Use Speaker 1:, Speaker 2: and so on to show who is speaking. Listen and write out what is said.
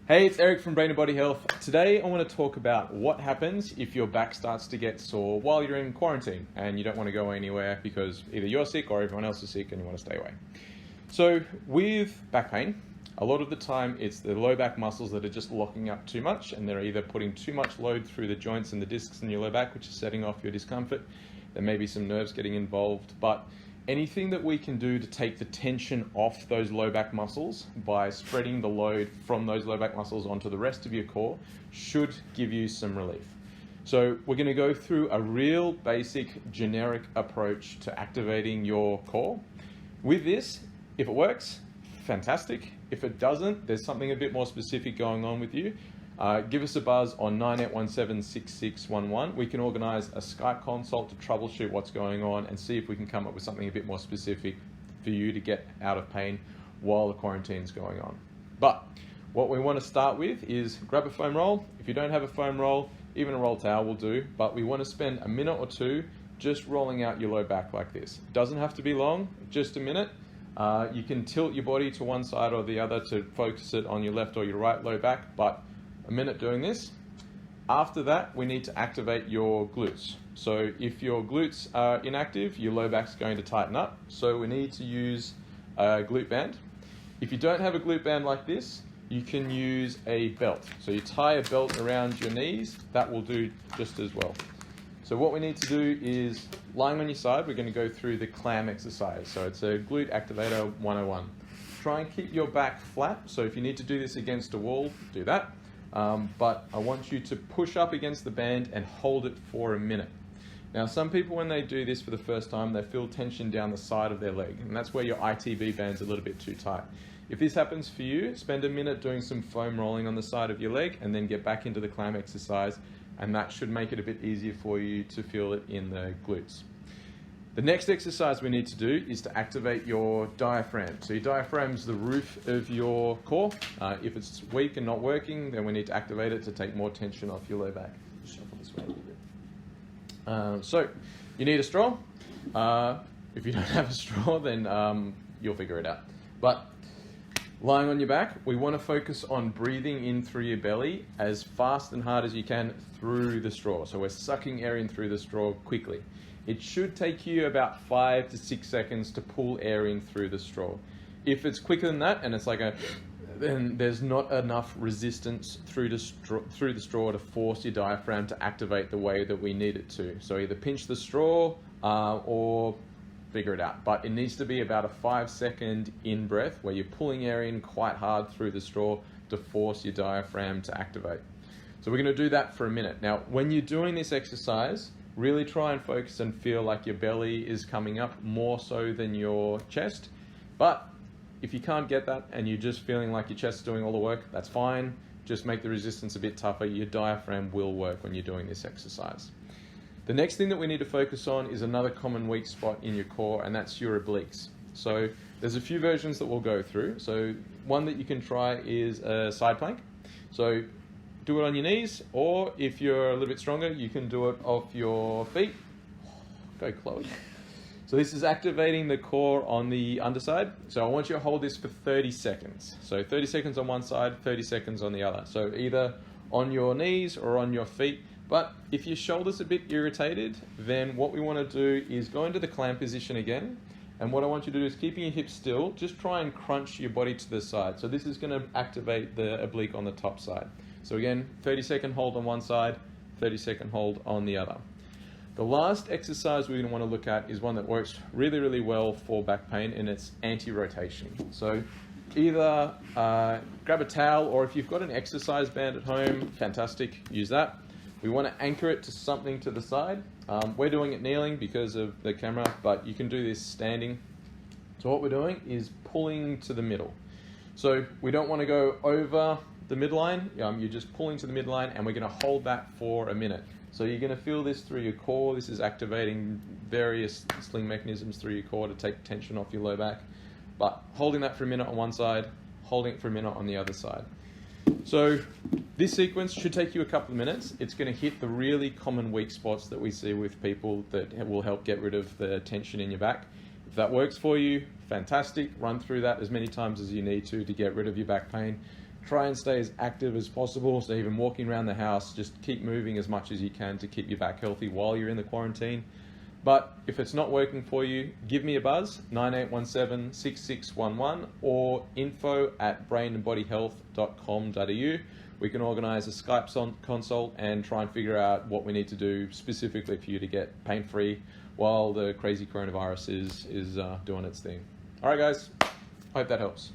Speaker 1: Hey, it's Eric from Brain and Body Health. Today I want to talk about what happens if your back starts to get sore while you're in quarantine and you don't want to go anywhere because either you're sick or everyone else is sick and you want to stay away. So with back pain, a lot of the time it's the low back muscles that are just locking up too much, and they're either putting too much load through the joints and the discs in your low back, which is setting off your discomfort. There may be some nerves getting involved, but anything that we can do to take the tension off those low back muscles by spreading the load from those low back muscles onto the rest of your core should give you some relief. So we're going to go through a real basic generic approach to activating your core. With this, if it works, fantastic. If it doesn't, there's something a bit more specific going on with you. Give us a buzz on 9817-6611. We can organise a Skype consult to troubleshoot what's going on and see if we can come up with something a bit more specific for you to get out of pain while the quarantine's going on. But what we want to start with is grab a foam roll. If you don't have a foam roll, even a roll towel will do, but we want to spend a minute or two just rolling out your low back like this. It doesn't have to be long, just a minute. You can tilt your body to one side or the other to focus it on your left or your right low back, but a minute doing this. After that, we need to activate your glutes. So if your glutes are inactive, your low back's going to tighten up. So we need to use a glute band. If you don't have a glute band like this, you can use a belt. So you tie a belt around your knees, that will do just as well. So what we need to do is, lying on your side, we're going to go through the clam exercise. So it's a glute activator 101. Try and keep your back flat. So if you need to do this against a wall, do that. But I want you to push up against the band and hold it for a minute. Now, some people, when they do this for the first time, they feel tension down the side of their leg, and that's where your ITB band's a little bit too tight. If this happens for you, spend a minute doing some foam rolling on the side of your leg and then get back into the clam exercise, and that should make it a bit easier for you to feel it in the glutes. The next exercise we need to do is to activate your diaphragm. So your diaphragm's the roof of your core. If it's weak and not working, then we need to activate it to take more tension off your low back. Shuffle this way a little bit. So you need a straw. If you don't have a straw, then you'll figure it out. But lying on your back, we want to focus on breathing in through your belly as fast and hard as you can through the straw. So we're sucking air in through the straw quickly. It should take you about 5 to 6 seconds to pull air in through the straw. If it's quicker than that and it's like then there's not enough resistance through the straw to force your diaphragm to activate the way that we need it to. So either pinch the straw or figure it out. But it needs to be about a 5-second in breath where you're pulling air in quite hard through the straw to force your diaphragm to activate. So we're going to do that for a minute. Now, when you're doing this exercise, really try and focus and feel like your belly is coming up more so than your chest. But if you can't get that and you're just feeling like your chest is doing all the work, that's fine. Just make the resistance a bit tougher. Your diaphragm will work when you're doing this exercise. The next thing that we need to focus on is another common weak spot in your core, and that's your obliques. So there's a few versions that we'll go through. So one that you can try is a side plank. So do it on your knees, or if you're a little bit stronger, you can do it off your feet. Go, Chloe. So this is activating the core on the underside. So I want you to hold this for 30 seconds. So 30 seconds on one side, 30 seconds on the other. So either on your knees or on your feet. But if your shoulder's a bit irritated, then what we want to do is go into the clam position again. And what I want you to do is, keeping your hips still, just try and crunch your body to the side. So this is going to activate the oblique on the top side. So again, 30-second hold on one side, 30-second hold on the other. The last exercise we're going to want to look at is one that works really, really well for back pain, and it's anti-rotation. So either grab a towel, or if you've got an exercise band at home, fantastic, use that. We want to anchor it to something to the side. We're doing it kneeling because of the camera, but you can do this standing. So what we're doing is pulling to the middle. So we don't want to go over the midline. You're just pulling to the midline, and we're going to hold that for a minute. So you're going to feel this through your core. This is activating various sling mechanisms through your core to take tension off your low back. But holding that for a minute on one side, holding it for a minute on the other side. So this sequence should take you a couple of minutes. It's going to hit the really common weak spots that we see with people that will help get rid of the tension in your back. If that works for you, fantastic. Run through that as many times as you need to get rid of your back pain. Try and stay as active as possible. So even walking around the house, just keep moving as much as you can to keep your back healthy while you're in the quarantine. But if it's not working for you, give me a buzz, 9817-6611 or info@brainandbodyhealth.com.au. We can organise a Skype consult and try and figure out what we need to do specifically for you to get pain-free while the crazy coronavirus is doing its thing. All right, guys, hope that helps.